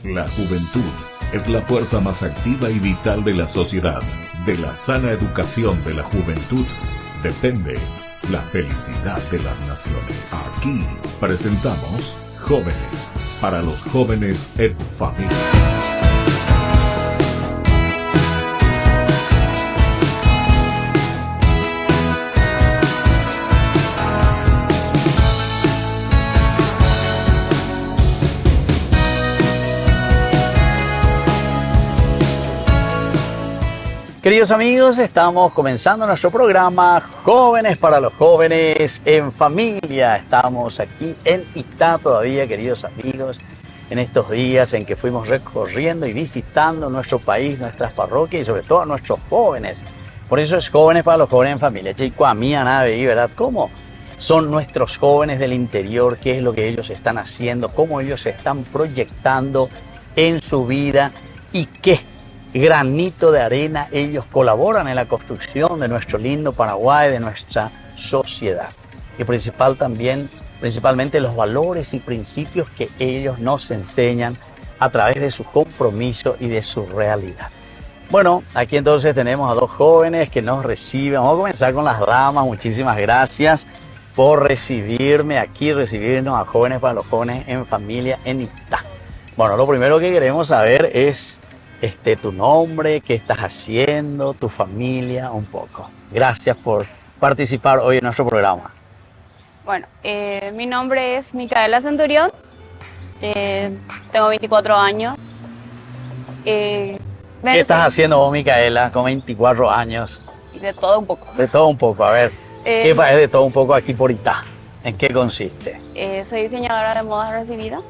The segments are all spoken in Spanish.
La juventud es la fuerza más activa y vital de la sociedad. De la sana educación de la juventud depende la felicidad de las naciones. Aquí presentamos Jóvenes, para los jóvenes en familia. Queridos amigos, estamos comenzando nuestro programa Jóvenes para los jóvenes en familia. Estamos aquí en Itá todavía, queridos amigos, en estos días en que fuimos recorriendo y visitando nuestro país, nuestras parroquias y sobre todo a nuestros jóvenes. Por eso es Jóvenes para los jóvenes en familia. Chico, a mí, a nave, ¿verdad? ¿Cómo son nuestros jóvenes del interior? ¿Qué es lo que ellos están haciendo? ¿Cómo ellos se están proyectando en su vida? ¿Y qué granito de arena ellos colaboran en la construcción de nuestro lindo Paraguay, de nuestra sociedad? Y principalmente los valores y principios que ellos nos enseñan a través de su compromiso y de su realidad. Bueno, aquí entonces tenemos a dos jóvenes que nos reciben. Vamos a comenzar con las damas. Muchísimas gracias por recibirme aquí, recibirnos a Jóvenes para los jóvenes en familia en Itá. Bueno, lo primero que queremos saber es tu nombre, qué estás haciendo, tu familia, un poco. Gracias por participar hoy en nuestro programa. Bueno, mi nombre es Micaela Centurión, tengo 24 años. ¿Qué estás haciendo vos, Micaela, con 24 años? De todo un poco. De todo un poco, a ver, ¿qué es de todo un poco aquí por Itá? ¿En qué consiste? Soy diseñadora de modas recibida.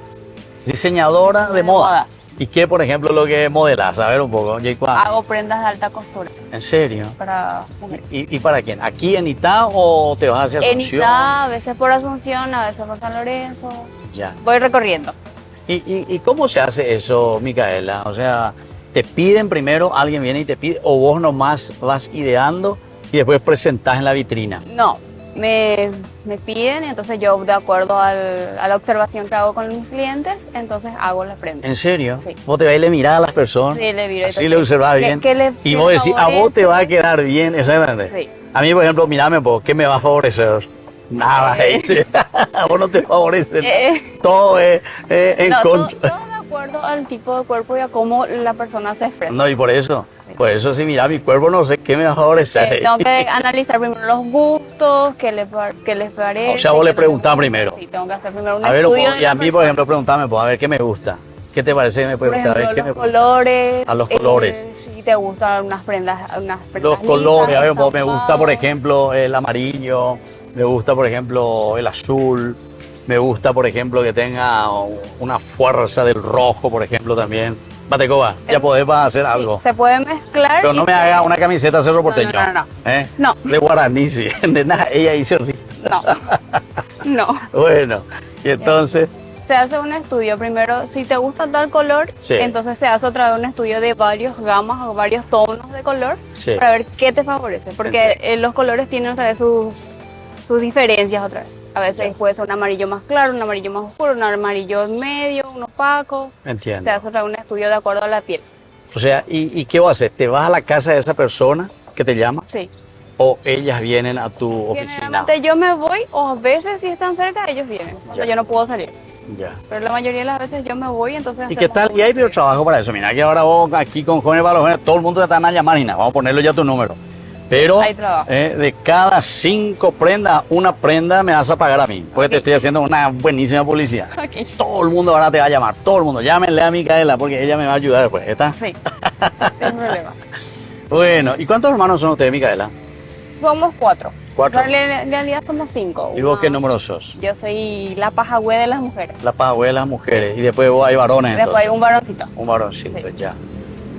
¿Diseñadora de moda? ¿Y qué, por ejemplo, lo que modelas? A ver un poco. Hago prendas de alta costura. ¿En serio? Para mujeres. ¿Y para quién? ¿Aquí en Itá o te vas hacia Asunción? En Itá, a veces por Asunción, a veces por San Lorenzo. Ya. Voy recorriendo. ¿Y cómo se hace eso, Micaela? O sea, ¿te piden primero, alguien viene y te pide, o vos nomás vas ideando y después presentás en la vitrina? No, me piden y entonces yo, de acuerdo a la observación que hago con mis clientes, entonces hago la prenda. ¿En serio? Sí. ¿Vos te vas y le mirás a las personas? Sí, le miro. Así le observás bien. Y vos decís, a vos te va a quedar bien, exactamente. Sí. A mí, por ejemplo, mirame, ¿qué me va a favorecer? Nada, a vos no te favorece. Todo es en contra. Todo de acuerdo al tipo de cuerpo y a cómo la persona se expresa. No, y por eso. Por eso, si mira mi cuerpo, no sé qué me va a favorecer. Tengo que analizar primero los gustos, qué les parece. O sea, vos le preguntás primero. Sí, tengo que hacer primero un estudio. A ver, y a mí, por ejemplo, preguntame, pues, a ver, ¿qué me gusta? ¿Qué te parece que me puede gustar? Por ejemplo, los colores. A los colores. Si te gustan unas prendas los colores, a ver, pues, me gusta, por ejemplo, el amarillo, me gusta, por ejemplo, el azul, me gusta, por ejemplo, que tenga una fuerza del rojo, por ejemplo, también. Batecoba, ya podés hacer algo. Se puede mezclar. Pero no me haga una camiseta Cerro Porteño. No. De Guaraní, sí. De nada, ella hizo río. No. Bueno, y entonces. Se hace un estudio. Primero, si te gusta tal color, sí, entonces se hace otra vez un estudio de varios gamas o varios tonos de color, sí, para ver qué te favorece. Porque los colores tienen otra vez sus diferencias otra vez. A veces puede ser un amarillo más claro, un amarillo más oscuro, un amarillo medio, un opaco. Entiendo. Se hace un estudio de acuerdo a la piel. O sea, ¿y qué vas a hacer? ¿Te vas a la casa de esa persona que te llama? Sí. ¿O ellas vienen a tu oficina? Generalmente yo me voy, o a veces si están cerca, ellos vienen. Cuando yo no puedo salir. Ya. Pero la mayoría de las veces yo me voy, entonces... ¿Y qué tal? Y hay trabajo para eso. Mira que ahora vos aquí con Jóvenes para los Jóvenes, todo el mundo te están a llamar y nada. Vamos a ponerle ya tu número. Pero de cada 5 prendas, una prenda me vas a pagar a mí. Porque te estoy haciendo una buenísima publicidad. Okay. Todo el mundo ahora te va a llamar. Todo el mundo. Llámenle a Micaela porque ella me va a ayudar después. ¿Está? Sí. Sin problema. Bueno, ¿y cuántos hermanos son ustedes, Micaela? Somos 4. 4. En realidad somos 5. ¿Y vos qué número sos? Yo soy la pajagüe de las mujeres. La pajagüe de las mujeres. Y después vos hay varones. Después hay un varoncito. Un varoncito, sí, ya.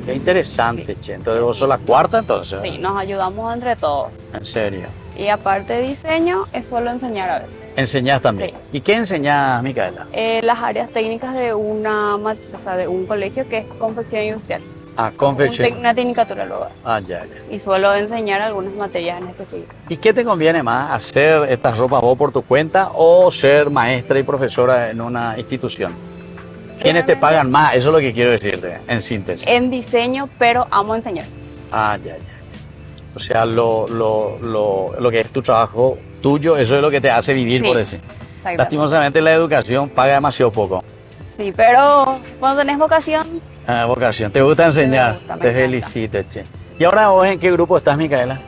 Qué interesante, che. Entonces vos sos la cuarta, entonces. Sí, nos ayudamos entre todos. ¿En serio? Y aparte de diseño, es solo enseñar a veces. ¿Enseñás también? Sí. ¿Y qué enseñás, Micaela? Las áreas técnicas de de un colegio que es confección industrial. Ah, confección. Una tecnicatura luego. Ah, ya. Y suelo enseñar algunas materias en específico. ¿Y qué te conviene más, hacer estas ropas vos por tu cuenta o ser maestra y profesora en una institución? ¿Quiénes te Realmente pagan más? Eso es lo que quiero decirte, en síntesis. en diseño, pero amo enseñar. Ah, ya. O sea, lo que es tu trabajo tuyo, eso es lo que te hace vivir, Sí, por decir. exactamente. Lastimosamente la educación paga demasiado poco. Sí, pero cuando tenés vocación, Ah, vocación, te gusta enseñar, gusta, me te encanta. felicito, che. ¿Y ahora vos en qué grupo estás, Micaela?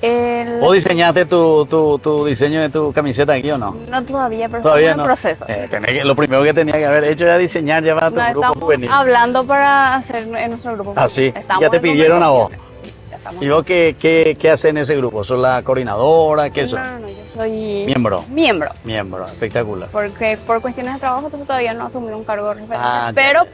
el- ¿Vos diseñaste tu diseño de tu camiseta aquí o no? no todavía, pero Todavía estamos no. en proceso. Lo primero que tenía que haber hecho era diseñar ya para tu No, grupo estamos juvenil. hablando para hacer en nuestro grupo. Ah, sí. Estamos Ya te en pidieron a vos. conversaciones. Sí, ya estamos. ¿Y vos qué haces en ese grupo? ¿Sos la coordinadora? ¿Qué sos? No, yo soy Miembro. miembro, Espectacular. porque por cuestiones de trabajo entonces todavía no asumí un cargo referente, Ah, ya, pero ya.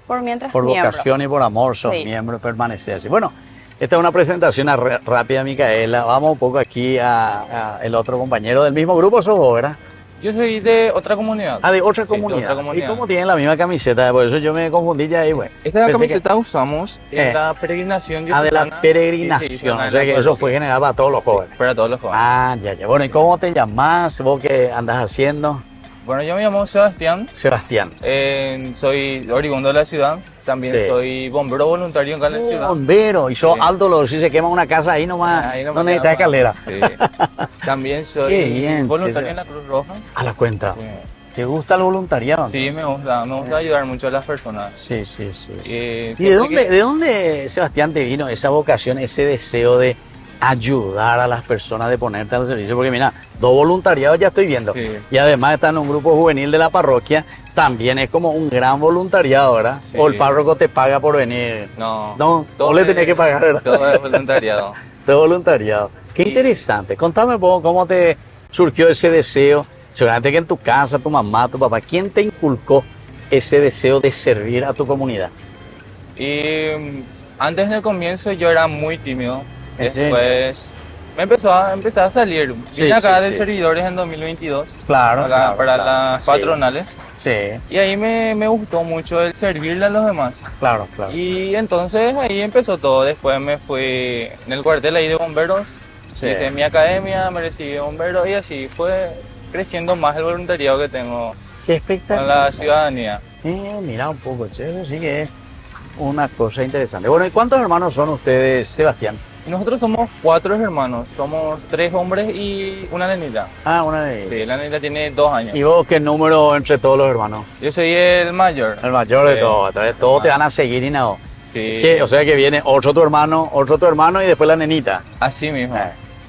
por mientras Por miembro. vocación y por amor sos Sí. miembro, permanecer así. Bueno, esta es una presentación rápida, Micaela. Vamos un poco aquí a el otro compañero del mismo grupo, sos vos, ¿verdad? Yo soy de otra comunidad. Ah, de otra Sí, de comunidad. otra comunidad. ¿Y cómo tienen la misma camiseta? Por eso yo me confundí ya ahí, güey. Esta Pensé camiseta usamos Eh. en la peregrinación que- Ah, de la diocesana. peregrinación. Sí, sí, O sea que eso fue general para todos los jóvenes. para todos los jóvenes. Ah, ya. Bueno, ¿y cómo te llamás? ¿Vos qué andas haciendo? Bueno, yo me llamo Sebastián, Sebastián. soy oriundo de la ciudad, también Sí. soy bombero voluntario acá en la ciudad. Bombero. Y sos Sí. alto, si se quema una casa ahí nomás, Ahí no no me necesitas llama. escalera. Sí. También soy Qué bien, voluntario sí, sí. en la Cruz Roja. A la cuenta. Sí, ¿Te gusta el voluntariado? Sí, me gusta ayudar mucho a las personas. Sí. ¿Y Siempre de dónde, Sebastián, te vino esa vocación, ese deseo de ayudar a las personas, de ponerte al servicio? Porque mira, dos voluntariados ya estoy viendo. Sí. Y además está en un grupo juvenil de la parroquia, también es como un gran voluntariado, ¿verdad? Sí. O el párroco te paga por venir. No, No, todo vos le es- tenés que pagar, ¿verdad? Todo es voluntariado. De voluntariado. Qué Sí. interesante. Contame un poco cómo te surgió ese deseo. Seguramente que en tu casa, tu mamá, tu papá, ¿quién te inculcó ese deseo de servir a tu comunidad? Y antes en el comienzo yo era muy tímido. ¿En serio? Después empecé a salir. Sí, Vine acá sí, de sí. servidores en 2022 Claro, para las Sí. patronales. Sí, Y ahí me gustó mucho el servirle a los demás. claro. Y entonces ahí empezó todo. Después me fui en el cuartel ahí de bomberos. Sí. Hice mi academia, me recibí de bombero y así fue creciendo más el voluntariado que tengo Qué con espectacular. la ciudadanía. Mira un poco, che, eso sí que es una cosa interesante. Bueno, ¿y cuántos hermanos son ustedes, Sebastián? Nosotros somos 4 hermanos, somos 3 hombres y una nenita. Ah, una de ellas. Sí, la nenita tiene 2 años. ¿Y vos qué número entre todos los hermanos? Yo soy el mayor. El mayor de Sí. todos. Entonces todos te van a seguir y nada. Sí, O sea que viene otro tu hermano y después la nenita. así mismo.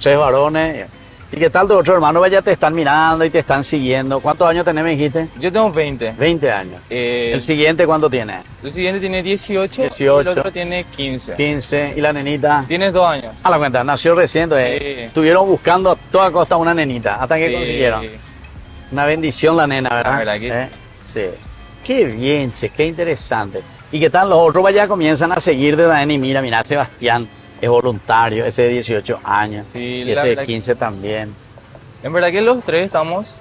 3 varones. ¿Y qué tal tu otro hermano? Pues ya te están mirando y te están siguiendo. ¿Cuántos años tenés, me dijiste? Yo tengo 20. 20 años. Eh, ¿El siguiente cuánto tiene? el siguiente tiene 18, 18. y el otro tiene 15. 15. ¿Y la nenita? Tienes 2 años. A la cuenta, nació recién. Entonces, Sí. estuvieron buscando a toda costa una nenita hasta que Sí. consiguieron. Una bendición la nena, ¿verdad? La verdad que Sí. Qué bien, che, qué interesante. ¿Y qué tal los otros? Vaya comienzan a seguir de Dani. Mira, Sebastián es voluntario, ese de 18 años. Sí, y la ese de verdad que- 15 también. En verdad que los 3 estamos,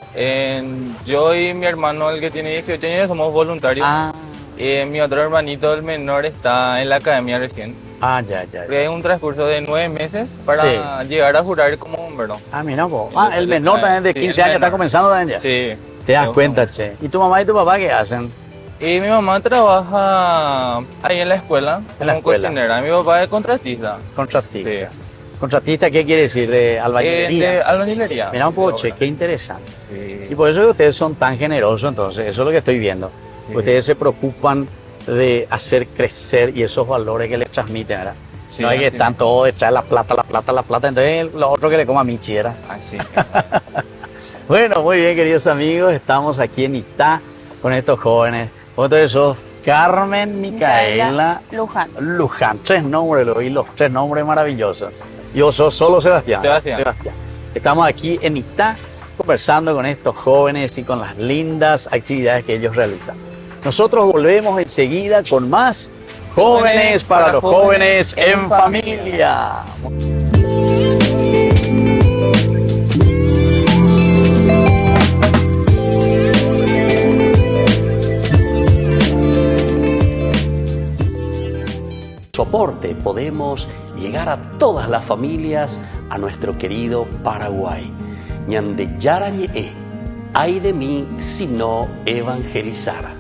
yo y mi hermano, el que tiene 18 años, somos voluntarios. Ah, Mi otro hermanito, el menor, está en la academia recién. ya. Es un transcurso de 9 meses para llegar a jurar como bombero. Ah, mira vos. Ah, el menor también de Sí, 15 el años está menor. comenzando también ya. Sí. Te das Sí, cuenta, che. ¿Y tu mamá y tu papá qué hacen? Y mi mamá trabaja ahí en la escuela En la como escuela. cocinera. Mi papá es contratista. Contratista. Sí. ¿Contratista qué quiere decir? De albañilería. De albañilería. Mira un poco, De che, obra. qué interesante. Sí. Y por eso que ustedes son tan generosos, entonces, eso es lo que estoy viendo. Sí. Ustedes se preocupan de hacer crecer y esos valores que les transmiten, ¿verdad? Sí, no es que así están todos de traer la plata, entonces lo otro que le coma Michiera. Así. Bueno, muy bien, queridos amigos, estamos aquí en Itá con estos jóvenes. Entonces sos Carmen, Micaela, Luján. 3 nombres, lo oí, los 3 nombres maravillosos. Yo soy solo Sebastián. Sebastián. Estamos aquí en Itá conversando con estos jóvenes y con las lindas actividades que ellos realizan. Nosotros volvemos enseguida con más Jóvenes para los Jóvenes en Familia. Soporte podemos llegar a todas las familias a nuestro querido Paraguay. Ñande yarañe, ay de mí si no evangelizara.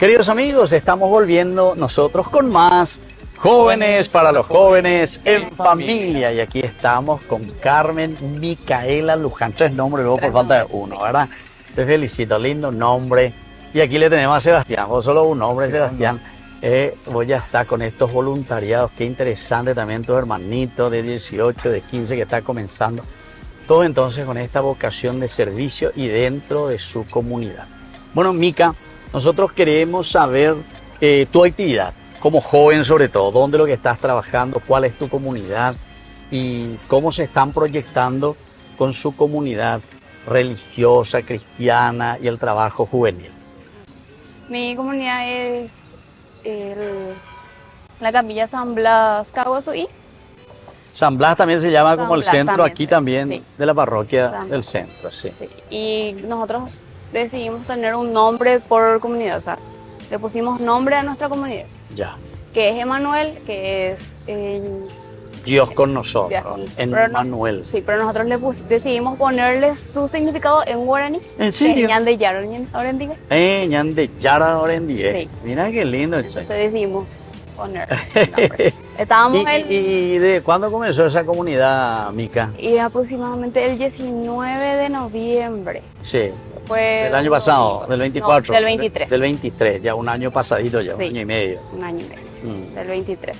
Queridos amigos, estamos volviendo nosotros con más Jóvenes para los Jóvenes en Familia. Y aquí estamos con Carmen Micaela Luján. 3 nombres, luego por falta de uno, ¿verdad? Te felicito, lindo nombre. Y aquí le tenemos a Sebastián, vos solo un nombre, Sebastián. Vos ya está con estos voluntariados, qué interesante también tu hermanito de 18, de 15 que está comenzando. Todo entonces con esta vocación de servicio y dentro de su comunidad. Bueno, Mica, nosotros queremos saber tu actividad, como joven sobre todo, dónde es lo que estás trabajando, cuál es tu comunidad y cómo se están proyectando con su comunidad religiosa, cristiana y el trabajo juvenil. Mi comunidad es la capilla San Blas Caguazú. San Blas también se llama San como el Blas centro también, aquí sí, también sí. de la parroquia San del Blas. centro, sí. Sí. Y nosotros decidimos tener un nombre por comunidad, o sea, le pusimos nombre a nuestra comunidad, Ya. que es Emanuel, que es Dios con nosotros, Dios con- en pero no- Manuel. sí, pero nosotros decidimos ponerle su significado en guaraní. ¿En serio? Ñande Yaro, Orendiga. Ñande Yara Orendie. Sí. Mira qué lindo, che. Entonces decidimos poner el nombre. Estábamos ¿Y de cuándo comenzó esa comunidad, Mica? y aproximadamente el 19 de noviembre. Sí, Fue del año pasado, del 24. No, del 23. Del 23, ya un año pasadito, ya Sí. un año y medio. Un año y medio. Mm. Del 23.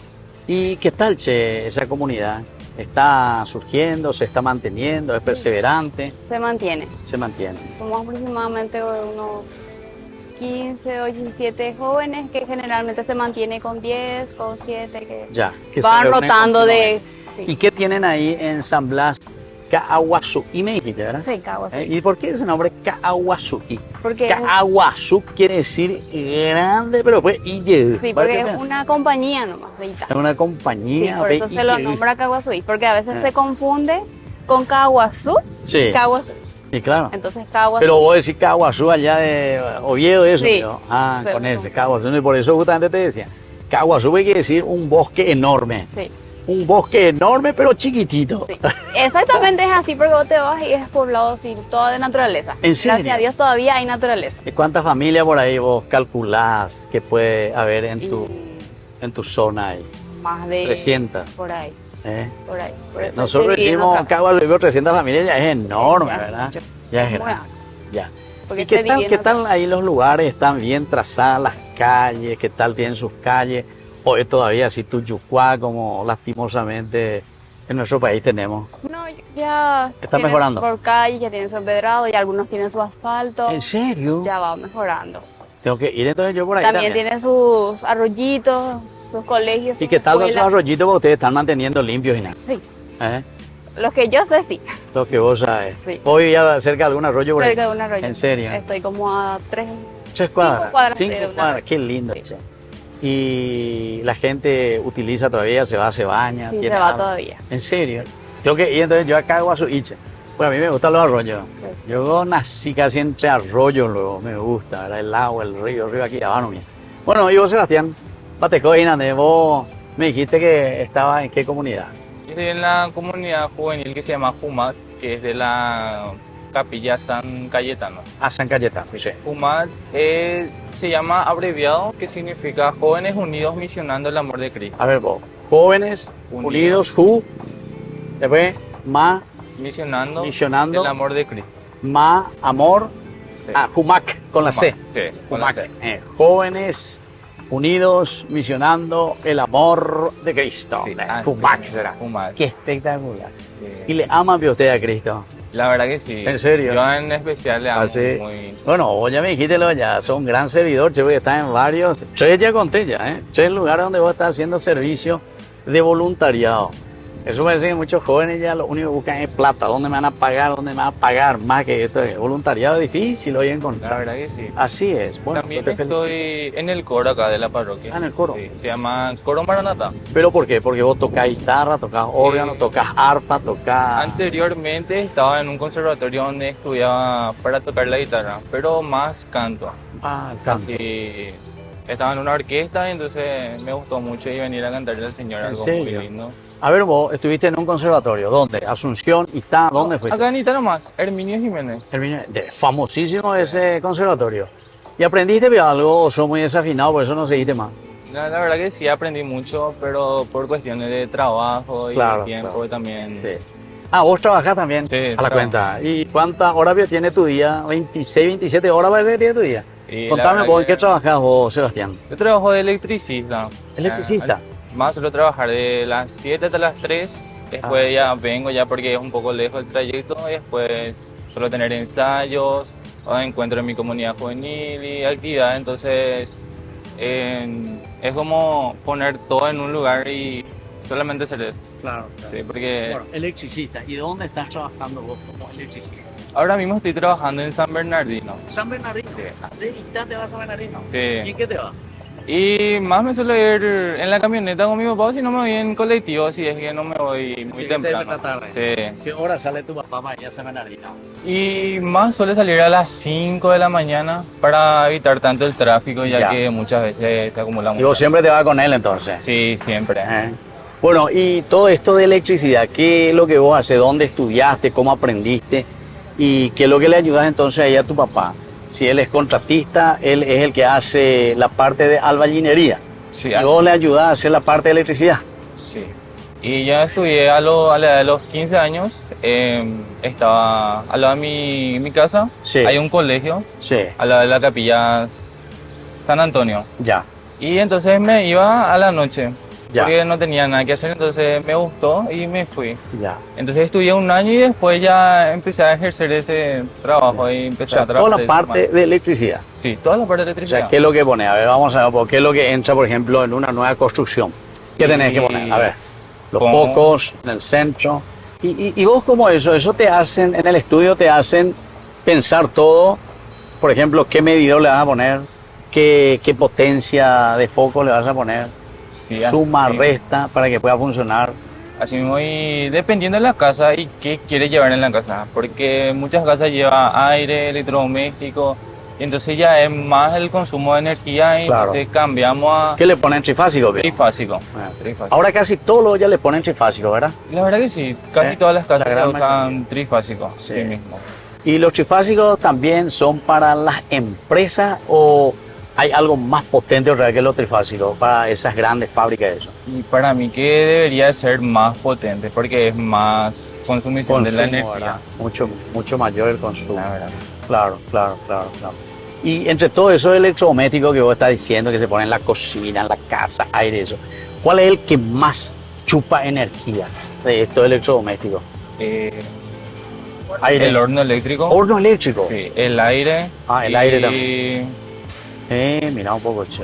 ¿Y qué tal, che, esa comunidad? ¿Está surgiendo, se está manteniendo, es perseverante? Se mantiene. Se mantiene. Somos aproximadamente unos 15 o 17 jóvenes que generalmente se mantiene con 10, con 7, que Ya. Que se van reúnen rotando de... continuamente. ¿Y qué tienen ahí en San Blas? Kaawasu. Y me dijiste, ¿verdad? Sí, Caguazú. ¿Y por qué ese nombre Kaawasu? Porque, Kaawasu quiere decir grande, pero pues y sí, porque es una compañía nomás de Ita. es una Sí, compañía. por eso se lo nombra Caguazú, porque a veces Ah. se confunde con Caguazú, Sí, Caguazú. y claro. Entonces Caguazú. Pero vos decís Kaawasu allá de Oviedo, eso. Sí. ¿no? Ah, Sí, con sí. ese Kaawasu. Y por eso justamente te decía. Kaawasu quiere decir un bosque enorme. Sí, Un bosque enorme, pero chiquitito. sí. Exactamente es así, porque vos te vas y es poblado así, todo de naturaleza. ¿En serio? Gracias a Dios todavía hay naturaleza. ¿Y cuántas familias por ahí vos calculás que puede haber en tu zona ahí? Más de 300. por ahí, ¿eh? por ahí. Por eso Nosotros se divide en decimos otra- Kaawasu, 300 familias, ya es enorme, Ya, ¿verdad? mucho. Ya es Bueno, grande. Ya. porque ¿Y se qué tal, divide qué en otra- tal ahí los lugares? ¿Están bien trazadas las calles? ¿Qué tal tienen sus calles? ¿O es todavía así tuyucuá como lastimosamente en nuestro país tenemos? No, ya Está tienen mejorando. por calle, ya tienen su empedrado y algunos tienen su asfalto. ¿En serio? Ya va mejorando. Tengo que ir entonces yo por ahí También también. tienen sus arroyitos, sus colegios. ¿Y sus qué tal con esos escuelas. arroyitos que ustedes están manteniendo limpios y nada? Sí, ¿Eh? los que yo sé sí. Lo que vos sabes. Sí. Hoy ya cerca de algún arroyo por ahí. Cerca de un arroyo. ¿En serio? Estoy como a 3. 3 cuadras. 5 cuadras 5 de un cuadras. arroyo. Qué lindo. Sí. Che. Y la gente utiliza todavía, se baña. Sí, tiene se va agua. todavía. ¿En serio? Tengo que ir entonces yo acá a Guasuiche. Bueno, a mí me gustan los arroyos. Sí. Yo nací casi entre arroyos, luego me gusta, ¿verdad? El agua, el río aquí abajo. Bueno, y vos, Sebastián, Batecoina, vos me dijiste que estaba en qué comunidad. Estoy en la comunidad juvenil que se llama JUMAT, que es de la capilla San Cayetano. A San Cayetano, sí. JUMAT se llama abreviado, que significa Jóvenes Unidos Misionando el Amor de Cristo. A ver vos, jóvenes, unidos, después, Misionando, Misionando. el amor de Cristo. amor, Sí. Jumac, con la C. Sí, con la Jumac, C. jóvenes, unidos, misionando el amor de Cristo. Sí, Jumac sí, será. Jumac. Qué espectacular. Sí. ¿Y le ama usted a Cristo? La verdad que sí. ¿En serio? Yo en especial le amo ¿Ah, sí? muy... Bueno, vos ya me dijiste, ya sos un gran servidor, che, porque estás en varios, 3 ya conté ya, 3 lugares donde vos estás haciendo servicio de voluntariado. Eso me dicen que muchos jóvenes ya lo único que buscan es plata, ¿dónde me van a pagar? ¿Dónde me van a pagar? Más que esto, voluntariado es difícil hoy La encontrar. verdad que sí. Así es, bueno, También yo te felicito. estoy en el coro acá de la parroquia. Ah, en el coro. Sí, se llama Coro Maranatá. ¿Pero por qué? Porque vos tocás guitarra, tocás órgano, tocás arpa, tocás... Anteriormente estaba en un conservatorio donde estudiaba para tocar la guitarra, pero más canto. Ah, el canto. Y estaba en una orquesta y entonces me gustó mucho y venir a cantarle al Señor, ¿En algo serio? muy lindo. A ver, vos estuviste en un conservatorio, ¿dónde? Asunción, Itá, ¿dónde fuiste? Acá en Ita nomás, Herminio Jiménez. Famosísimo ese conservatorio. ¿Y aprendiste algo o sos muy desafinado, por eso no seguiste más? La verdad que sí aprendí mucho, pero por cuestiones de trabajo y Claro, de tiempo claro. también. Sí. Ah, vos trabajás también Sí, a la trabajo. cuenta. ¿Y cuántas horas tiene tu día? 26, 27 horas parece que tiene tu día. Y la Contame verdad vos, ¿en que- qué trabajás vos, Sebastián? Yo trabajo de electricista. ¿Electricista? Más suelo trabajar de las 7 hasta las 3. Después Ah. ya vengo ya porque es un poco lejos el trayecto. Y después suelo tener ensayos, o encuentro en mi comunidad juvenil y actividades. Entonces es como poner todo en un lugar y solamente hacer eso. Claro. Sí, porque Bueno, electricista. ¿Y dónde estás trabajando vos como electricista? ahora mismo estoy trabajando en San Bernardino. San Bernardino. Sí. ¿De Itá te vas a San Bernardino? Sí. ¿Y en qué te vas? Y más me suelo ir en la camioneta con mi papá, si no me voy en colectivo, si es que no me voy muy Sí, temprano. esta tarde. Sí. ¿Qué hora sale tu papá para ir a San Bernardino? Y más suele salir a las 5 de la mañana para evitar tanto el tráfico, ya, Ya. que muchas veces se acumula Y mucho. vos siempre te vas con él entonces. Sí, siempre. Bueno, y todo esto de electricidad, ¿qué es lo que vos haces? ¿Dónde estudiaste? ¿Cómo aprendiste? ¿Y qué es lo que le ayudas entonces ahí a tu papá? Si él es contratista, él es el que hace la parte de albañilería. Sí, Y vos le ayudás a hacer la parte de electricidad. sí. Y ya estudié a la edad de los 15 años, estaba al lado de mi casa, Sí. hay un colegio, Sí, al lado de la capilla San Antonio. ya. Y entonces me iba a la noche, Ya. porque no tenía nada que hacer, entonces me gustó y me fui. Ya. Entonces estudié un año y después ya empecé a ejercer ese trabajo y O empecé sea, a toda trabajar. la de parte esa de electricidad. manera. Sí, toda la parte de O electricidad. sea, ¿qué es lo que pone? A ver, vamos a ver, ¿qué es lo que entra, por ejemplo, en una nueva construcción? ¿Qué tenés que poner? A ver, los ¿Cómo? focos en el centro. Y vos como eso te hacen, en el estudio te hacen pensar todo, por ejemplo, qué medidor le vas a poner, qué potencia de foco le vas a poner, Sí, suma, así- resta, para que pueda funcionar. Así mismo, y dependiendo de la casa y qué quiere llevar en la casa, porque muchas casas llevan aire, electrodoméstico, y entonces ya es más el consumo de energía y Claro. entonces cambiamos a ¿Qué le ponen trifásico? ¿Qué? trifásico. Ah. Trifásico. Ahora casi todos los ya le ponen trifásico, ¿verdad? La verdad que sí, casi todas las casas La gran usan trifásico, Sí. sí mismo. ¿Y los trifásicos también son para las empresas o hay algo más potente otra vez que los trifásicos para esas grandes fábricas? Eso. Y para mí que debería de ser más potente porque es más consumición de la energía. ¿verdad? Mucho mayor el consumo. La verdad. Claro. Y entre todo eso electrodoméstico que vos estás diciendo, que se pone en la cocina, en la casa, aire, eso, ¿cuál es el que más chupa energía de estos electrodomésticos? Aire. El horno eléctrico, Horno eléctrico. sí, el aire. Ah, el y aire también. Mira un poco, che.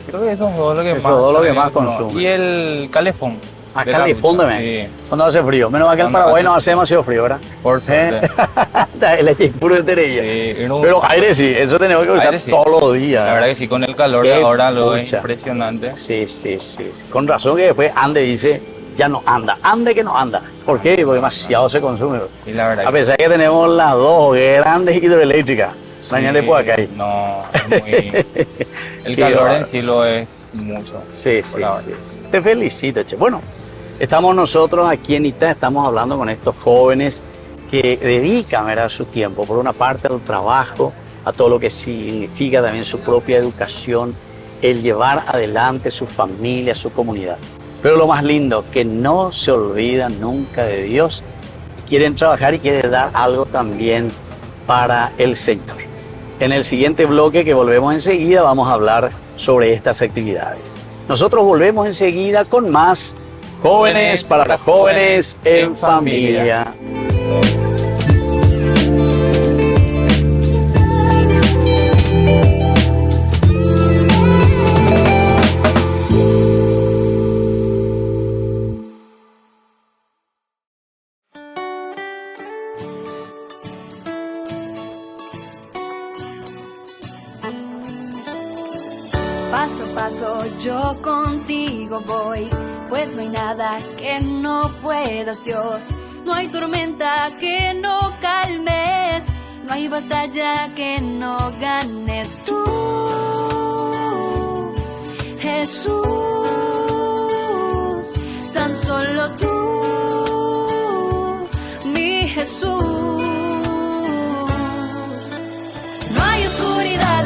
Creo que eso es todo lo que Eso más. es todo lo que no, más consume. Y el calefón. Ah, de la calefón ducha, también. Sí, Cuando hace frío. Menos mal que en Cuando Paraguay hace no hace demasiado frío, ¿verdad? por suerte. El aire es puro de terilla. Sí, Pero aire sí, eso tenemos que usar Aire sí. todos los días. La verdad que sí, con el calor de Qué ahora lo es pucha. impresionante. Sí. Con razón que después ande dice, ya no anda. Ande que no anda. ¿Por qué? Porque demasiado se consume. Y la verdad A pesar que tenemos las dos grandes hidroeléctricas. sí, Mañana de Puacay. No, es muy. El Qué calor en bárbaro. sí lo es mucho. Sí. Por ahora. Te felicito, che. Bueno, estamos nosotros aquí en ITA, estamos hablando con estos jóvenes que dedican, ¿verdad?, su tiempo, por una parte al trabajo, a todo lo que significa también su propia educación, el llevar adelante su familia, su comunidad. Pero lo más lindo, que no se olvidan nunca de Dios, quieren trabajar y quieren dar algo también para el Señor. En el siguiente bloque, que volvemos enseguida, vamos a hablar sobre estas actividades. Nosotros volvemos enseguida con más Jóvenes para los Jóvenes en Familia. Paso a paso yo contigo voy, pues no hay nada que no puedas, Dios. No hay tormenta que no calmes, no hay batalla que no ganes tú, Jesús, tan solo tú, mi Jesús. No hay oscuridad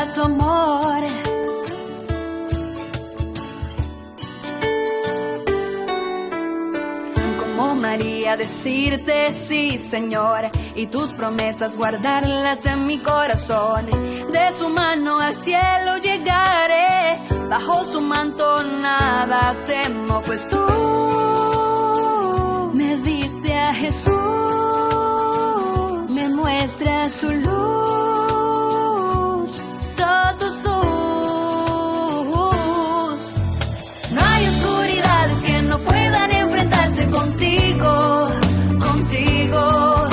a tu amor. Como María decirte sí, Señor, y tus promesas guardarlas en mi corazón. De su mano al cielo llegaré, bajo su manto nada temo, pues tú me diste a Jesús, me muestra su luz, todo es luz. No hay oscuridades que no puedan enfrentarse contigo, contigo.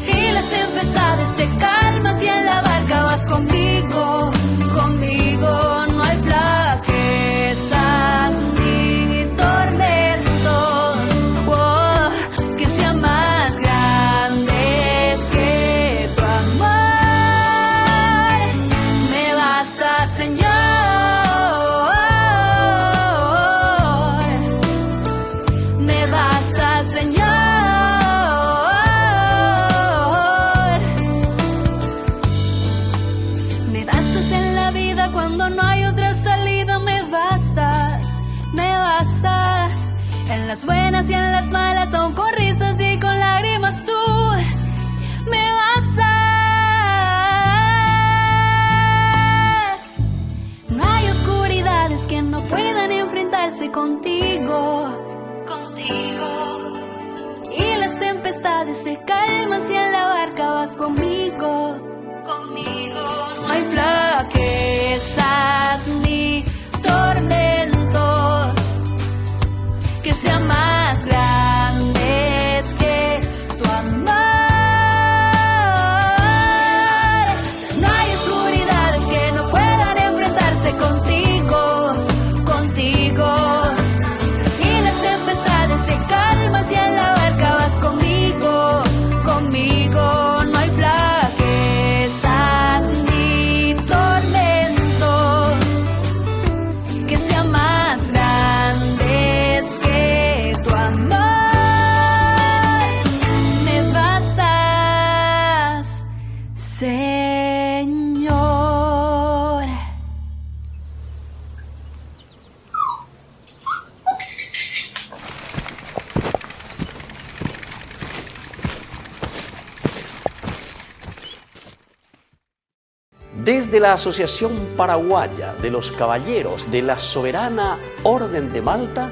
Y las tempestades se calman si en la barca vas conmigo, conmigo. No hay flaquezas ni tormentos, oh, que sean más grandes que tu amor. Me basta, Señor. Me basta, Señor. Me bastas en la vida cuando no hay otra salida. Me bastas, me bastas. En las buenas y en las malas, aún con risas y con lágrimas tú me bastas. No hay oscuridades que no puedan enfrentarse contigo, contigo. Y las tempestades se calman si en la barca vas conmigo, conmigo. No hay flaquezas ni tormentos que sean más grandes que tu amor. No hay oscuridades que no puedan enfrentarse contigo, contigo. Y las tempestades se calman si en la barca vas conmigo, conmigo. No hay flaquezas ni tormentos que sean más grandes que tu amor. Me bastas, Señor. Desde la Asociación Paraguaya de los Caballeros de la Soberana Orden de Malta,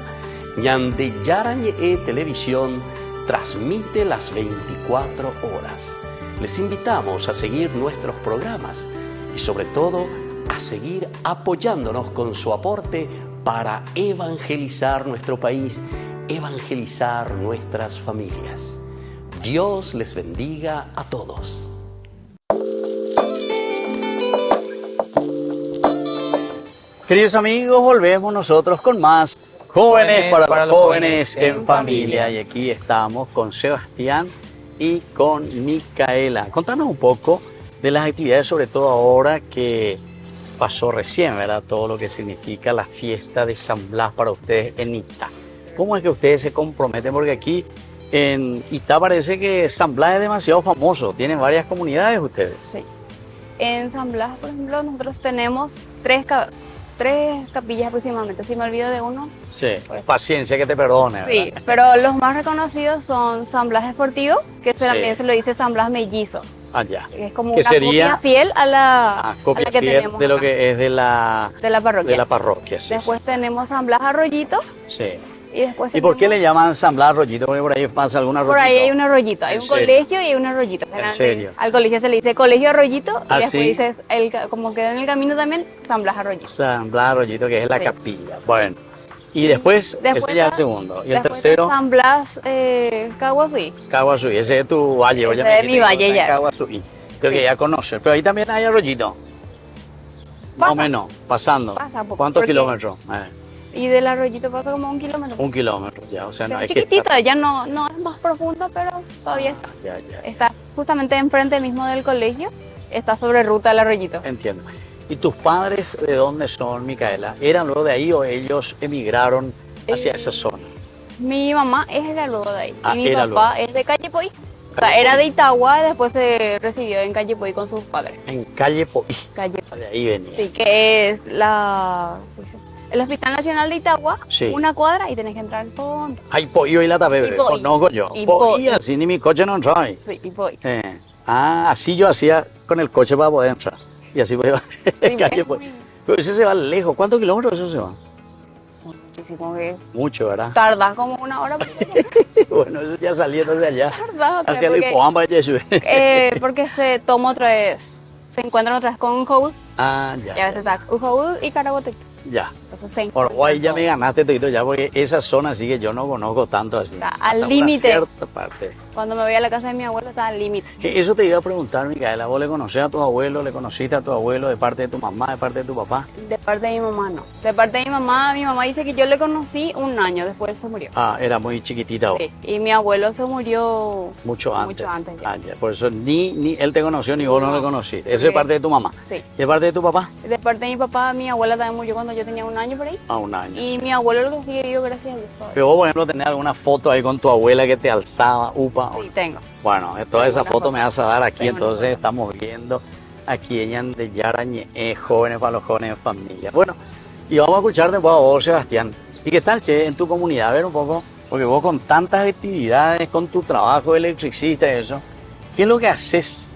Ñandeyarañe Televisión transmite las 24 horas. Les invitamos a seguir nuestros programas y sobre todo a seguir apoyándonos con su aporte para evangelizar nuestro país, evangelizar nuestras familias. Dios les bendiga a todos. Queridos amigos, volvemos nosotros con más Jóvenes para los Jóvenes en Familia. Y aquí estamos con Sebastián y con Micaela. Contanos un poco de las actividades, sobre todo ahora que pasó recién, ¿verdad? Todo lo que significa la fiesta de San Blas para ustedes en Itá. ¿Cómo es que ustedes se comprometen? Porque aquí en Itá parece que San Blas es demasiado famoso. Tienen varias comunidades ustedes. Sí. En San Blas, por ejemplo, nosotros tenemos tres capillas aproximadamente. Si me olvido de uno. Sí, pues paciencia, que te perdone, ¿verdad? Sí, pero los más reconocidos son San Blas Esportivo, que también se lo dice San Blas Mellizo. Ah, ya. Es como que una sería copia fiel a la copia que fiel tenemos de lo acá, que es de la parroquia. De la parroquia, sí. Después tenemos San Blas Arroyito. Sí. Y después ¿Y por qué le llaman San Blas Arroyito? Porque por ahí pasa algún arroyito. Por ahí hay un arroyito, hay ¿En un serio? colegio y hay un arroyito. ¿En serio? Al colegio se le dice Colegio Arroyito y ¿Ah, después sí? dices, como queda en el camino también, San Blas Arroyito. San Blas Arroyito, que es la Sí. capilla. Bueno. Y después ese ya es el segundo. Y el después tercero, San Blas Caguazú. Caguazú. Ese es tu valle. Ese oye, es me mi dijiste, valle ¿no? ya. Caguazú. Creo que ya conoces. Pero ahí también hay arroyito. Más o Pasa. menos, pasando. Pasa, ¿Cuántos porque- kilómetros? Y del arroyito pasa como 1 kilómetro. 1 kilómetro ya. O sea, no Es hay que chiquitito, estar- ya no es más profundo, pero todavía está. Ya. Está justamente enfrente mismo del colegio, está sobre ruta del arroyito. Entiendo. ¿Y tus padres de dónde son, Micaela? ¿Eran luego de ahí o ellos emigraron hacia esa zona? Mi mamá es de luego de ahí. Ah, y mi era papá luego. es de Calle Poy. O sea, era de Itagua y después se recibió en Calle Poy con sus padres. En calle Poí. Calle De ahí venía. Sí, que es el Hospital Nacional de Itagua, Sí. una cuadra y tenés que entrar al fondo. Ay, Poí y la tapé, Y Poí. conozco yo. Y Poí, Poí. así ni mi coche no entraba ahí. Sí, y Poy. Así yo hacía con el coche para poder entrar. Y así voy a Sí, calle es Poí. muy- Pero ese se va lejos. ¿Cuántos kilómetros eso se va? Muchísimo que Mucho, ¿verdad? tardás como una hora. Bueno, eso ya saliendo de allá. Tardás otra vez, Hacia el porque, Ipoamba de Yeshua. porque se toma otra vez, se encuentran otra vez con Ujoul, Ah, y a ya. veces está Ujoul y Carabote. Ya. Entonces se Por guay ya encuentran me ganaste todito ya, porque esa zona sí que yo no conozco tanto así. Está Hasta al una límite. cierta parte. todos. Cuando me voy a la casa de mi abuelo está al límite. Eso te iba a preguntar, Micaela. ¿Vos le conocés a tu abuelo? ¿Le conociste a tu abuelo de parte de tu mamá, de parte de tu papá? De parte de mi mamá no. De parte de mi mamá dice que yo le conocí un año, después se murió. Ah, era muy chiquitita vos. Sí, y mi abuelo se murió Mucho antes. Mucho antes ya. Ah, ya. Por eso ni él te conoció ni vos no No. le conociste. Sí. Eso es parte de tu mamá. Sí. ¿Y de parte de tu papá? De parte de mi papá, mi abuela también murió cuando yo tenía un año por ahí. A un año. Y mi abuelo lo que sigue vivo, gracias a Dios. todavía. Pero vos, por ejemplo, tenés alguna foto ahí con tu abuela que te alzaba, upa. Sí, tengo. Bueno, toda esa una foto foto. me vas a dar aquí, Tengo una entonces foto. estamos viendo aquí en de Yarañe, jóvenes para los jóvenes en familia. Bueno, y vamos a escucharte un poco a vos, Sebastián. ¿Y qué tal, che, en tu comunidad? A ver un poco, porque vos con tantas actividades, con tu trabajo de electricista y eso, ¿qué es lo que haces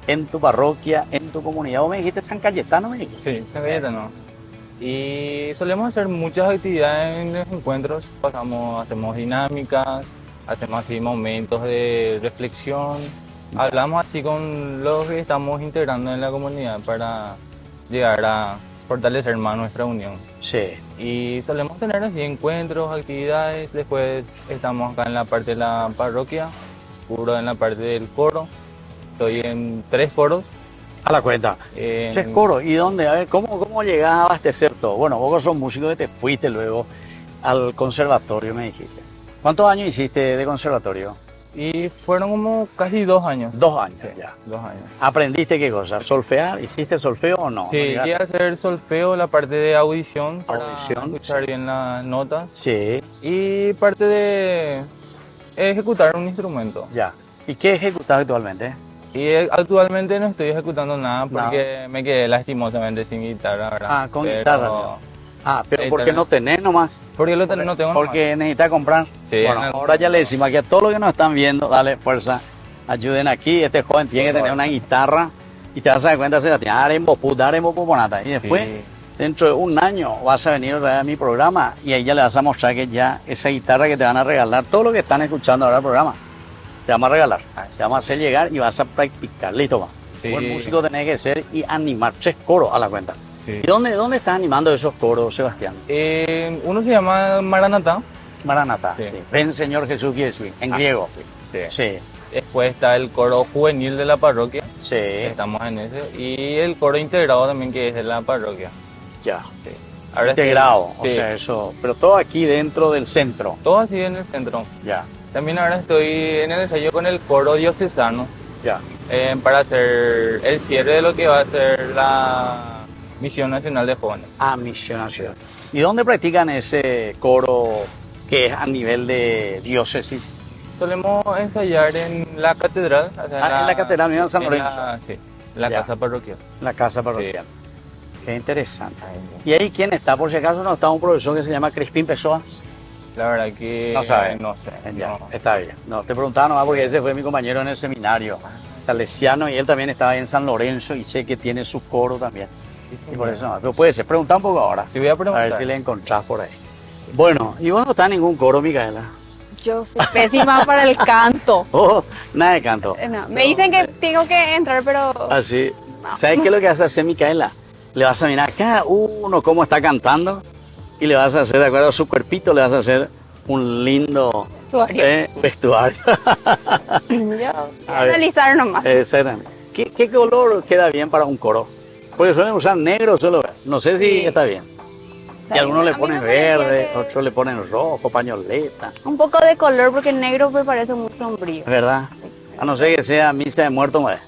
en tu parroquia, en tu comunidad? Vos me dijiste San Cayetano, me dijiste. Sí, San Cayetano. Y solemos hacer muchas actividades en los encuentros. Hacemos dinámicas, hacemos así momentos de reflexión. Hablamos así con los que estamos integrando en la comunidad para llegar a fortalecer más nuestra unión. Sí. Y solemos tener así encuentros, actividades. Después estamos acá en la parte de la parroquia, puro en la parte del coro. Estoy en 3 coros. A la cuenta. en- 3 coros. ¿Y dónde? A ver, ¿cómo llegás a abastecer todo? Bueno, vos sos músico y te fuiste luego al conservatorio, me dijiste. ¿Cuántos años hiciste de conservatorio? Y fueron como casi 2 años. 2 años, Sí, ya. 2 años. ¿Aprendiste qué cosa? ¿Solfear? ¿Hiciste solfeo o no? Sí, ¿No llegué llegaste? a hacer solfeo, la parte de audición, para Audición, escuchar sí. bien las notas, Sí, y parte de ejecutar un instrumento. ya. ¿Y qué ejecutás actualmente? Y actualmente no estoy ejecutando nada porque me quedé lastimosamente sin guitarra, ¿verdad? Ah, con Pero- guitarra, ya. Ah, pero Ahí ¿por qué está. no tenés nomás? Porque no tengo Porque necesitas comprar. Sí, Bueno, en ahora ya le decimos aquí a todos los que nos están viendo, dale fuerza, ayuden aquí. Este joven tiene que tener una guitarra y te vas a dar cuenta, Sebastián, daremos ponata. Y después, Sí. dentro de un año, vas a venir otra vez a mi programa y ahí ya le vas a mostrar que ya esa guitarra que te van a regalar, todos los que están escuchando ahora el programa, te vamos a regalar. Te vamos a hacer llegar y vas a practicar. Listo, va. Sí. Buen músico tenés que ser y animar 3 coros a la cuenta. Sí. ¿Y dónde estás animando esos coros, Sebastián? Uno se llama Maranatá. Maranatá. Sí. Sí. Ven, Señor Jesús, quiere decir, en griego. Sí. Sí, Después está el coro juvenil de la parroquia. sí, Estamos en ese. Y el coro integrado también, que es de la parroquia. ya. Sí. Ahora Integrado, estoy- o sí, sea, eso. Pero todo aquí dentro del centro. todo así en el centro. Ya, También ahora estoy en el ensayo con el coro diocesano ya. para hacer el cierre de lo que va a ser la Misión Nacional de Jóvenes. Ah, Misión Nacional. ¿Y dónde practican ese coro que es a nivel de diócesis? Solemos ensayar en la catedral. O sea, En la catedral misma de San en Lorenzo. Sí, la Ya. casa parroquial. La casa parroquial. Qué interesante. ¿Y ahí quién está? Por si acaso no está un profesor que se llama Crispín Pessoa. La verdad que No sabe. no sé. Ya, no. está bien. No, te preguntaba nomás porque ese fue mi compañero en el seminario salesiano y él también estaba en San Lorenzo y sé que tiene su coro también. Y por eso no, pero puede ser. Pregunta un poco ahora. Sí, voy a A preguntar. ver si le encontrás por ahí. Bueno, y vos no estás en ningún coro, Micaela. Yo soy pésima para el canto. Oh, nada de canto. No, me dicen que tengo que entrar, pero Así. No. ¿Sabes qué es lo que vas a hacer, Micaela? Le vas a mirar a cada uno cómo está cantando y le vas a hacer, de acuerdo a su cuerpito, le vas a hacer un lindo vestuario. vestuario. Yo A ver. analizar nomás. Exactamente. ¿Qué color queda bien para un coro? Porque suelen usar negro, solo no sé si Sí. está bien. Y algunos le A mí ponen me parecía verde, que- otros le ponen rojo, pañoleta. Un poco de color porque el negro me parece muy sombrío. ¿Verdad? A no ser que sea misa de muerto, madre.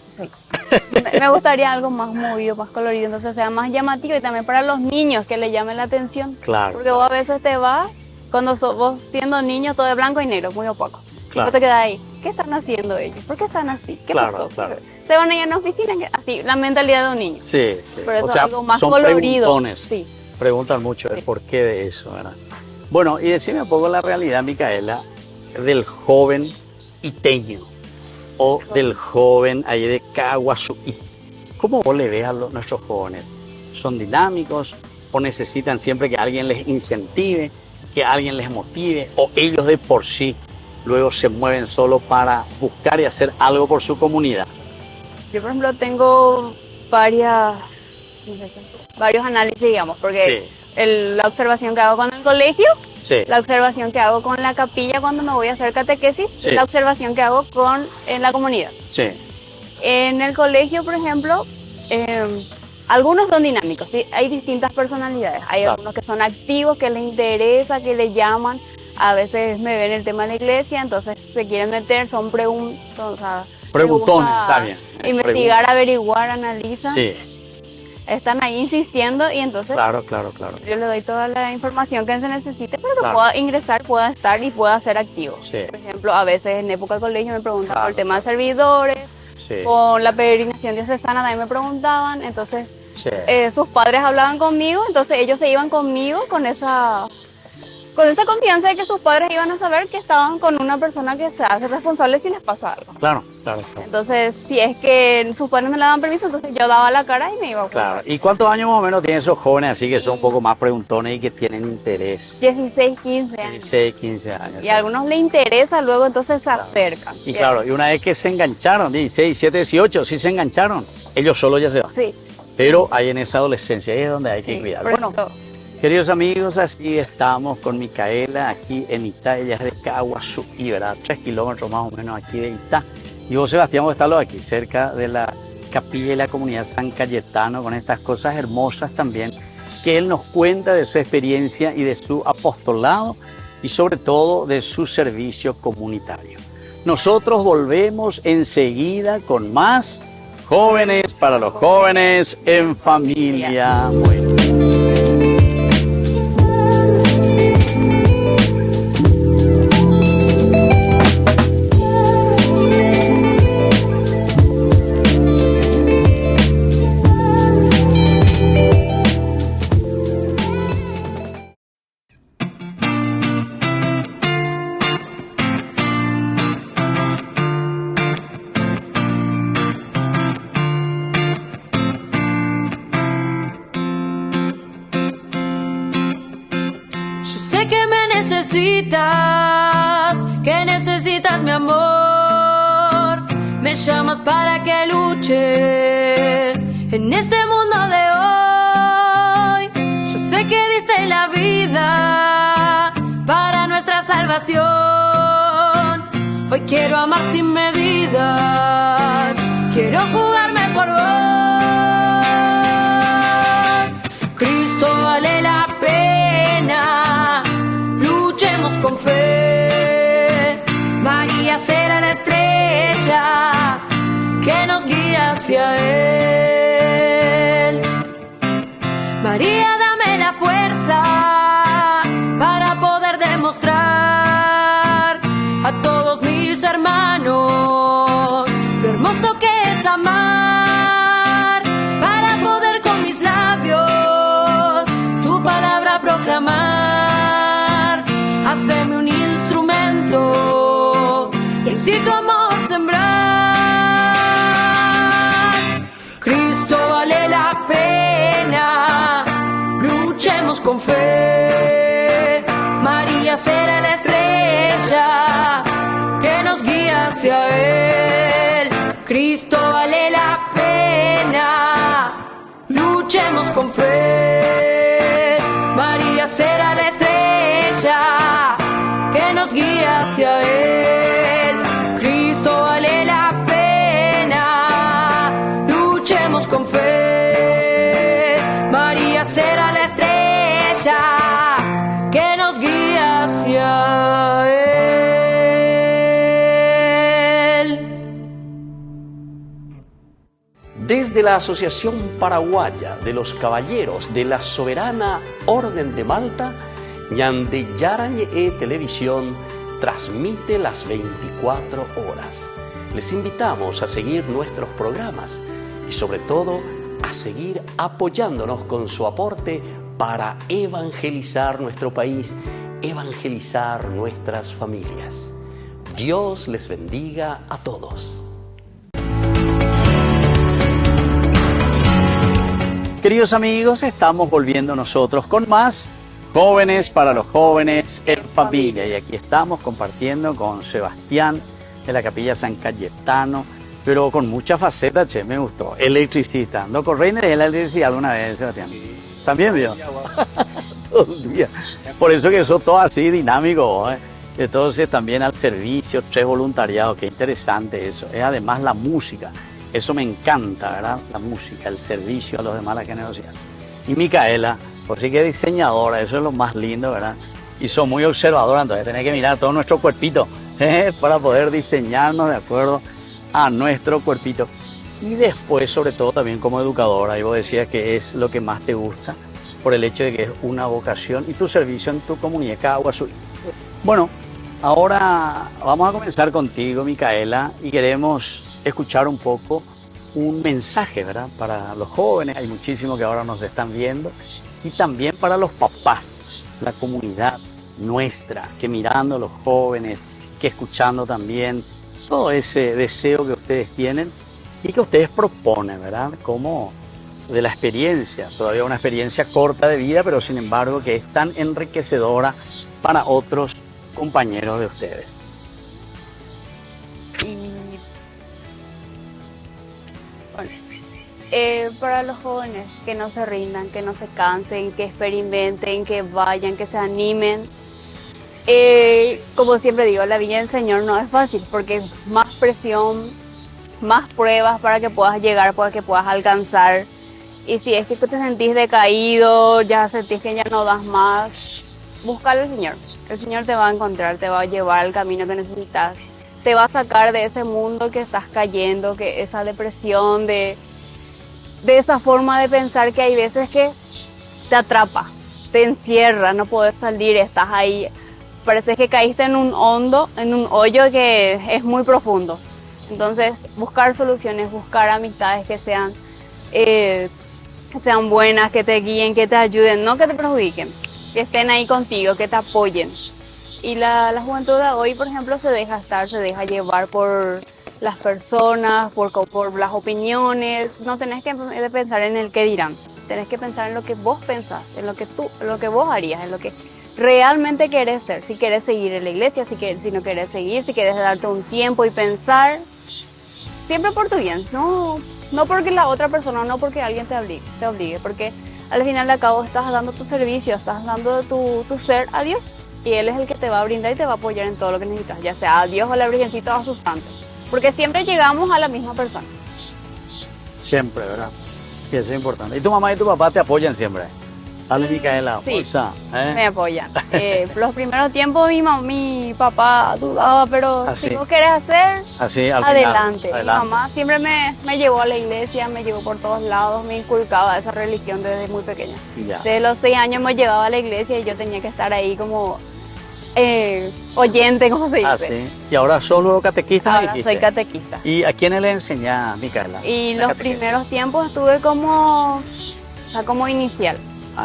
Me gustaría algo más movido, más colorido, entonces sea más llamativo y también para los niños que le llame la atención. Claro. Porque vos a veces te vas, cuando vos siendo niño, todo de blanco y negro, muy opaco. Claro. Vos te quedás ahí. ¿qué están haciendo ellos? ¿Por qué están así? ¿Qué Claro, pasó? claro. Se van a ir a una oficina, así, la mentalidad de un niño. Sí, sí. Pero eso O sea, es algo más son colorido. preguntones. Sí. Preguntan mucho el porqué de eso, ¿verdad? Bueno, y decime un poco la realidad, Micaela, del joven iteño o del joven ahí de Caguasuí. ¿Cómo vos le ves a nuestros jóvenes? ¿Son dinámicos o necesitan siempre que alguien les incentive, que alguien les motive, o ellos de por sí luego se mueven solo para buscar y hacer algo por su comunidad? Yo, por ejemplo, tengo varios análisis, digamos, porque la observación que hago con el colegio, Sí, la observación que hago con la capilla cuando me voy a hacer catequesis, Sí. y la observación que hago en la comunidad. sí, En el colegio, por ejemplo, algunos son dinámicos, ¿sí? Hay distintas personalidades. Hay Claro. algunos que son activos, que les interesa, que les llaman. A veces me ven el tema de la iglesia, entonces se quieren meter, son preguntones, Está bien. investigar, averiguar, analizan. Sí, Están ahí insistiendo y entonces claro, claro, claro. yo le doy toda la información que se necesite para que Claro. pueda ingresar, pueda estar y pueda ser activo. Sí. Por ejemplo, a veces en época del colegio me preguntan Claro. por el tema de servidores, Sí, con la peregrinación diocesana también me preguntaban, entonces sí. sus padres hablaban conmigo, entonces ellos se iban conmigo con esa confianza de que sus padres iban a saber que estaban con una persona que se hace responsable si les pasa algo. Claro, claro, claro. Entonces, si es que sus padres me le daban permiso, entonces yo daba la cara y me iba a ocupar. Claro. ¿Y cuántos años más o menos tienen esos jóvenes así que son un poco más preguntones y que tienen interés? 16, 15 años. 16, 15 años. Y a algunos les interesa, luego entonces se acercan. Y claro, y una vez que se engancharon, 16, 17, 18, sí se engancharon, ellos solos ya se van. Sí. Pero hay en esa adolescencia, ahí es donde hay que Sí, cuidar. por Bueno, eso. queridos amigos, así estamos con Micaela aquí en Itá, ella es de Caguasuí, ¿verdad? 3 kilómetros más o menos aquí de Itá. Y vos, Sebastián, vos estás aquí cerca de la capilla y la comunidad San Cayetano, con estas cosas hermosas también, que él nos cuenta de su experiencia y de su apostolado y sobre todo de su servicio comunitario. Nosotros volvemos enseguida con más Jóvenes para los Jóvenes en Familia. Bueno. Yo sé que me necesitas mi amor. Me llamas para que luche en este mundo de hoy. Yo sé que diste la vida para nuestra salvación. Hoy quiero amar sin medidas, quiero jugarme por vos. Cristo vale la pena, luchemos con fe. María será la estrella que nos guía hacia Él. María, dame la fuerza para poder demostrar a todos mis hermanos lo hermoso que es amar, para poder con mis labios tu palabra proclamar. Hazme un instrumento y así tu amor sembrar. Cristo vale la pena, luchemos con fe. María será la estrella que nos guía hacia Él. Cristo vale la pena, luchemos con fe. María será la estrella que nos guía hacia Él. Cristo vale la pena, luchemos con fe. María será la estrella que nos guía hacia Él. Desde la Asociación Paraguaya de los Caballeros de la Soberana Orden de Malta, Ñande Yarañe Televisión transmite las 24 horas. Les invitamos a seguir nuestros programas y sobre todo a seguir apoyándonos con su aporte para evangelizar nuestro país, evangelizar nuestras familias. Dios les bendiga a todos. Queridos amigos, estamos volviendo nosotros con más Jóvenes para los Jóvenes en Familia. Y aquí estamos compartiendo con Sebastián de la Capilla San Cayetano, pero con mucha faceta, che, me gustó. Electricista. ¿No corre de la electricidad alguna vez, Sebastián? ¿También vio? Todo el día. Por eso que eso todo así dinámico, ¿eh? Entonces también al servicio, 3 voluntariados, qué interesante eso. Es además la música. Eso me encanta, ¿verdad? La música, el servicio a los demás, la generosidad. Y Micaela, por sí que es diseñadora, eso es lo más lindo, ¿verdad? Y son muy observadora, entonces tenés que mirar todo nuestro cuerpito para poder diseñarnos de acuerdo a nuestro cuerpito. Y después, sobre todo, también como educadora, y vos decías que es lo que más te gusta, por el hecho de que es una vocación y tu servicio en tu comunidad, Caguazú. Bueno, ahora vamos a comenzar contigo, Micaela, y queremos escuchar un poco un mensaje, ¿verdad? Para los jóvenes, hay muchísimos que ahora nos están viendo, y también para los papás, la comunidad nuestra, que mirando a los jóvenes, que escuchando también todo ese deseo que ustedes tienen y que ustedes proponen, ¿verdad? Como de la experiencia, todavía una experiencia corta de vida, pero sin embargo que es tan enriquecedora para otros compañeros de ustedes. Para los jóvenes, que no se rindan, que no se cansen, que experimenten, que vayan, que se animen. Como siempre digo, la vida del Señor no es fácil porque es más presión, más pruebas para que puedas llegar, para que puedas alcanzar. Y si es que te sentís decaído, ya sentís que ya no das más, búscalo al Señor. El Señor te va a encontrar, te va a llevar al camino que necesitas, te va a sacar de ese mundo que estás cayendo, que esa depresión, de esa forma de pensar que hay veces que te atrapa, te encierra, no puedes salir, estás ahí, parece que caíste en un hoyo que es muy profundo. Entonces, buscar soluciones, buscar amistades que sean buenas, que te guíen, que te ayuden, no que te perjudiquen, que estén ahí contigo, que te apoyen. Y la juventud de hoy, por ejemplo, se deja llevar por las personas, por las opiniones. No tenés que pensar en el qué dirán, tenés que pensar en lo que vos pensás, en lo que vos harías, en lo que realmente querés ser. Si querés seguir en la iglesia, si no querés seguir, si querés darte un tiempo y pensar, siempre por tu bien, no porque la otra persona, no porque alguien te obligue, porque al final de cabo estás dando tu servicio, estás dando tu ser a Dios, y Él es el que te va a brindar y te va a apoyar en todo lo que necesitas, ya sea a Dios o a la Virgencita o a sus santos. Porque siempre llegamos a la misma persona. Siempre, ¿verdad? Sí, eso es importante. ¿Y tu mamá y tu papá te apoyan siempre? Dale, Micaela, sí, bolsa, me apoyan. Los primeros tiempos mi papá dudaba, pero si vos querés hacer, adelante. Mi mamá siempre me llevó a la iglesia, me llevó por todos lados, me inculcaba esa religión desde muy pequeña. Ya. Desde los 6 años me llevaba a la iglesia y yo tenía que estar ahí como oyente, como se dice. Sí. Y ahora solo catequista. Ahora soy catequista. ¿Y a quiénes le enseñás, Micaela? Y los primeros tiempos estuve como inicial,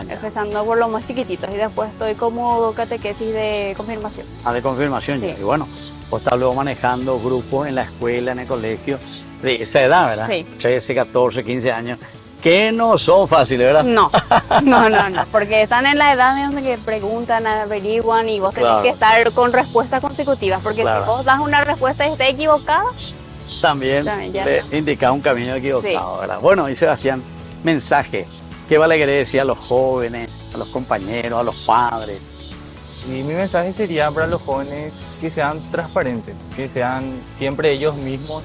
empezando por los más chiquititos, y después estoy como catequesis de confirmación. De confirmación, sí. Y bueno, vos estás luego manejando grupos en la escuela, en el colegio, de esa edad, ¿verdad? Sí. 13, 14, 15 años. Que no son fáciles, ¿verdad? No, porque están en la edad en donde preguntan, averiguan, y vos tenés que estar con respuestas consecutivas, porque si vos das una respuesta y está equivocada, también te indica un camino equivocado, ¿verdad? Bueno, y Sebastián, mensaje, ¿qué vale querer decir a los jóvenes, a los compañeros, a los padres? Y mi mensaje sería para los jóvenes que sean transparentes, que sean siempre ellos mismos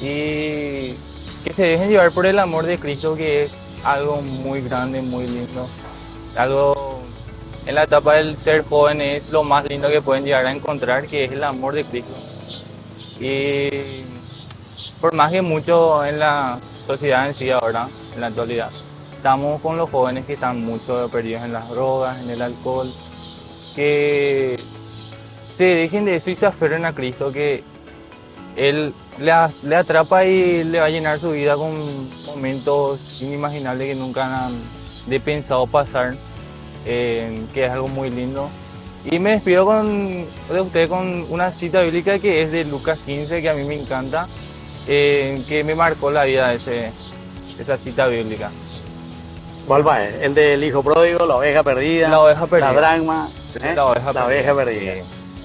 y que se dejen llevar por el amor de Cristo, que es algo muy grande, muy lindo. Algo en la etapa del ser joven es lo más lindo que pueden llegar a encontrar, que es el amor de Cristo. Y por más que mucho en la sociedad en sí ahora, en la actualidad, estamos con los jóvenes que están mucho perdidos en las drogas, en el alcohol, que se dejen de eso y se aferren a Cristo, que Él le atrapa y le va a llenar su vida con momentos inimaginables que nunca han de pensado pasar, que es algo muy lindo. Y me despido de usted con una cita bíblica que es de Lucas 15, que a mí me encanta, que me marcó la vida esa cita bíblica. ¿Cuál va? El del hijo pródigo, la oveja perdida, La oveja perdida. la dracma, La oveja perdida. Sí.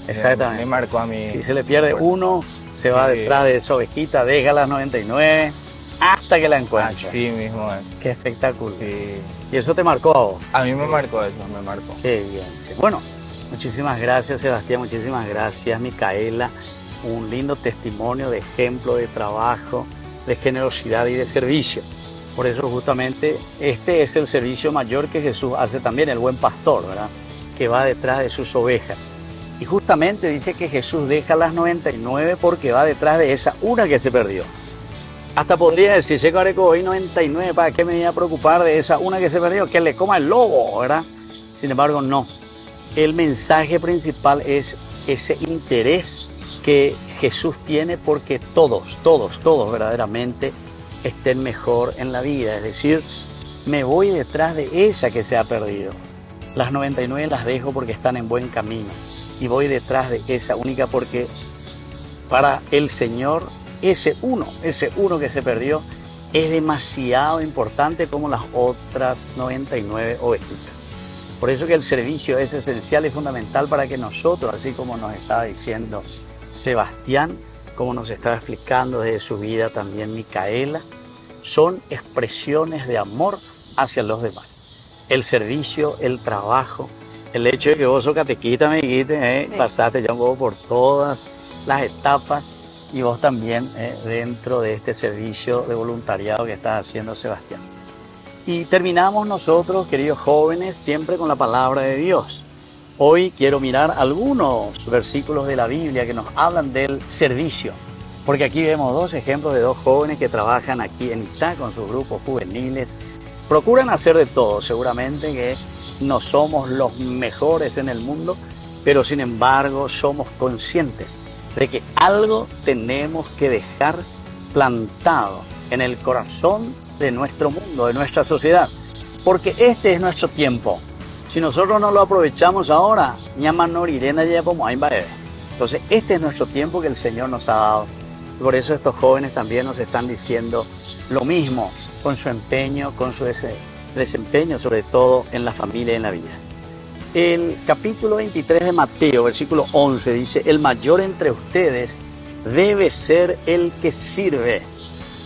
Exactamente. Me marcó a mí. Si se le pierde uno, se va Sí. detrás de esa ovejita, deja las 99 hasta que la encuentre. Así mismo es. Qué espectáculo. Sí. Y eso te marcó a vos. A mí me marcó eso, me marcó. Qué bien. Sí. Bueno, muchísimas gracias, Sebastián, muchísimas gracias, Micaela. Un lindo testimonio de ejemplo de trabajo, de generosidad y de servicio. Por eso justamente este es el servicio mayor que Jesús hace también, el buen pastor, ¿verdad? Que va detrás de sus ovejas. Y justamente dice que Jesús deja las 99 porque va detrás de esa una que se perdió. Hasta podría decirse que hoy 99, ¿para qué me voy a preocupar de esa una que se perdió? Que le coma el lobo, ¿verdad? Sin embargo, no. El mensaje principal es ese interés que Jesús tiene porque todos verdaderamente estén mejor en la vida. Es decir, me voy detrás de esa que se ha perdido. Las 99 las dejo porque están en buen camino. Y voy detrás de esa única porque para el Señor ese uno que se perdió es demasiado importante como las otras 99 ovejitas. Por eso que el servicio es esencial y fundamental para que nosotros, así como nos estaba diciendo Sebastián, como nos estaba explicando desde su vida también Micaela, son expresiones de amor hacia los demás. El servicio, el trabajo, el hecho de que vos sos catequista, me dijiste, pasaste ya un poco por todas las etapas y vos también dentro de este servicio de voluntariado que estás haciendo, Sebastián. Y terminamos nosotros, queridos jóvenes, siempre con la palabra de Dios. Hoy quiero mirar algunos versículos de la Biblia que nos hablan del servicio, porque aquí vemos dos ejemplos de dos jóvenes que trabajan aquí en Itá con sus grupos juveniles. Procuran hacer de todo, seguramente que no somos los mejores en el mundo, pero sin embargo somos conscientes de que algo tenemos que dejar plantado en el corazón de nuestro mundo, de nuestra sociedad, porque este es nuestro tiempo. Si nosotros no lo aprovechamos ahora, entonces este es nuestro tiempo que el Señor nos ha dado. Por eso estos jóvenes también nos están diciendo lo mismo, con su empeño, con su desempeño, sobre todo en la familia y en la vida. El capítulo 23 de Mateo, versículo 11, dice: el mayor entre ustedes debe ser el que sirve.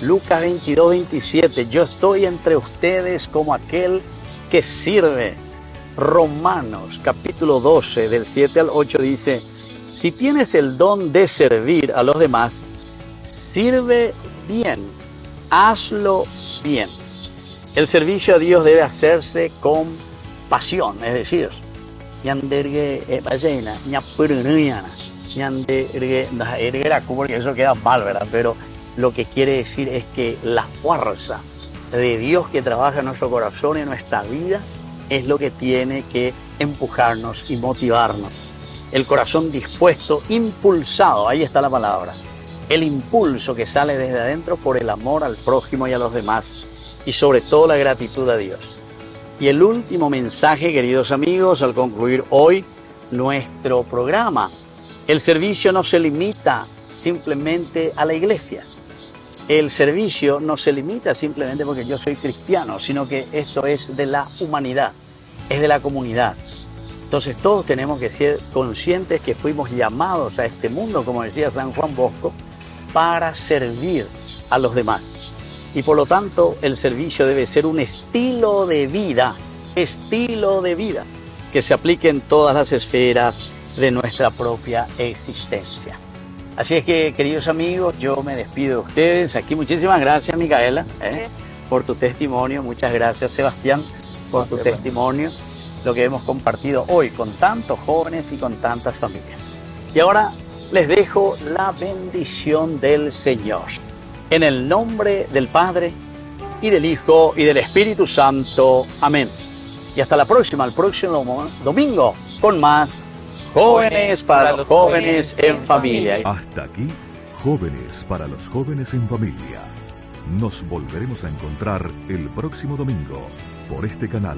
Lucas 22, 27, yo estoy entre ustedes como aquel que sirve. Romanos, capítulo 12, del 7 al 8, dice: si tienes el don de servir a los demás, sirve bien, hazlo bien. El servicio a Dios debe hacerse con pasión, es decir, porque eso queda mal, ¿verdad? Pero lo que quiere decir es que la fuerza de Dios que trabaja en nuestro corazón y en nuestra vida es lo que tiene que empujarnos y motivarnos. El corazón dispuesto, impulsado, ahí está la palabra. El impulso que sale desde adentro por el amor al prójimo y a los demás, y sobre todo la gratitud a Dios. Y el último mensaje, queridos amigos, al concluir hoy nuestro programa: el servicio no se limita simplemente a la iglesia. El servicio no se limita simplemente porque yo soy cristiano, sino que esto es de la humanidad, es de la comunidad. Entonces todos tenemos que ser conscientes que fuimos llamados a este mundo, como decía San Juan Bosco, para servir a los demás. Y por lo tanto el servicio debe ser un estilo de vida que se aplique en todas las esferas de nuestra propia existencia. Así es que, queridos amigos, yo me despido de ustedes. Aquí muchísimas gracias, Micaela, por tu testimonio. Muchas gracias, Sebastián, por tu testimonio, lo que hemos compartido hoy con tantos jóvenes y con tantas familias. Y ahora les dejo la bendición del Señor. En el nombre del Padre, y del Hijo, y del Espíritu Santo. Amén. Y hasta la próxima, el próximo domingo, con más Jóvenes para los jóvenes en familia. Hasta aquí, Jóvenes para los jóvenes en familia. Nos volveremos a encontrar el próximo domingo por este canal.